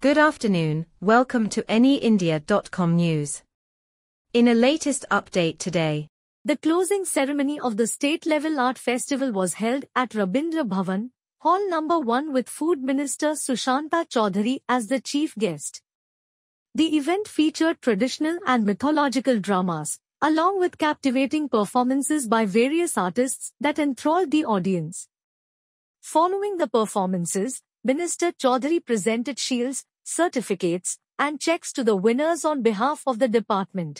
Good afternoon, welcome to anyindia.com news. In a latest update today, the closing ceremony of the state-level art festival was held at Rabindra Bhavan, Hall No. 1 with Food Minister Sushanta Chaudhary as the chief guest. The event featured traditional and mythological dramas, along with captivating performances by various artists that enthralled the audience. Following the performances, Minister Chaudhary presented shields, certificates, and checks to the winners on behalf of the department.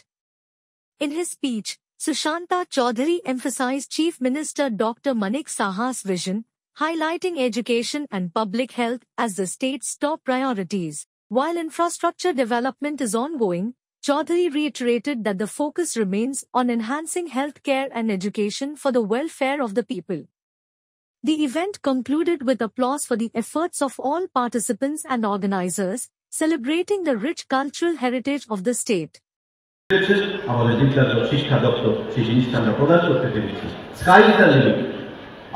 In his speech, Sushanta Chaudhary emphasized Chief Minister Dr. Manik Saha's vision, highlighting education and public health as the state's top priorities. While infrastructure development is ongoing, Chaudhary reiterated that the focus remains on enhancing healthcare and education for the welfare of the people. The event concluded with applause for the efforts of all participants and organizers, celebrating the rich cultural heritage of the state. আমাদের বিদ্যালয় শিক্ষা দপ্তর সেই জিনিসটা আমরা প্রদান করতে পেরেছি। Sky is the limit.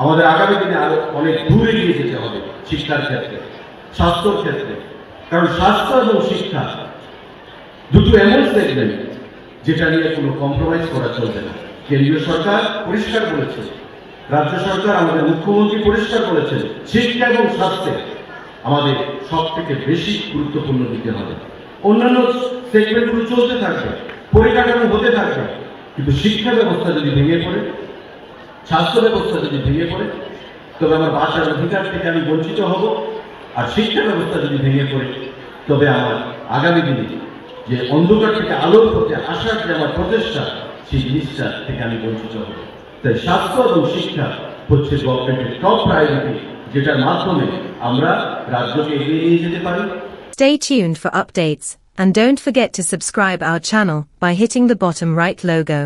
আমাদের আগামী দিনে আরো অনেক দূরে এগিয়ে যেতে হবে শিক্ষার ক্ষেত্রে, স্বাস্থ্যের ক্ষেত্রে। কারণ স্বাস্থ্য এবং শিক্ষা দুটো এমন সেগমেন্ট যেটা নিয়ে কোনো কম্প্রোমাইজ করা চলবে না। কেন্দ্রীয় সরকার পরিষ্কার বলেছে, রাজ্য সরকার আমাদের মুখ্যমন্ত্রী পরিষ্কার বলেছেন, শিক্ষা এবং স্বাস্থ্যে আমাদের সবথেকে বেশি গুরুত্বপূর্ণ দিতে হবে। অন্যান্য সেগমেন্টগুলো চলতে থাকবে, পরিকাঠামো হতে থাকবে, কিন্তু শিক্ষা ব্যবস্থা যদি ভেঙে পড়ে, স্বাস্থ্য ব্যবস্থা যদি ভেঙে পড়ে, তবে আমার বাঁচার অধিকার থেকে আমি বঞ্চিত হব। আর শিক্ষা ব্যবস্থা যদি ভেঙে পড়ে, তবে আমার আগামী দিনে যে অন্ধকার থেকে আলোর পথে আসার যে আমার প্রচেষ্টা, সেই জিনিসটা থেকে আমি বঞ্চিত হব। তাই স্বাস্থ্য এবং শিক্ষা হচ্ছে গভর্নমেন্টের টপ প্রায়োরিটি, যেটার মাধ্যমে আমরা রাজ্যকে এগিয়ে নিয়ে যেতে পারি। Stay tuned for updates, and don't forget to subscribe our channel by hitting the bottom right logo.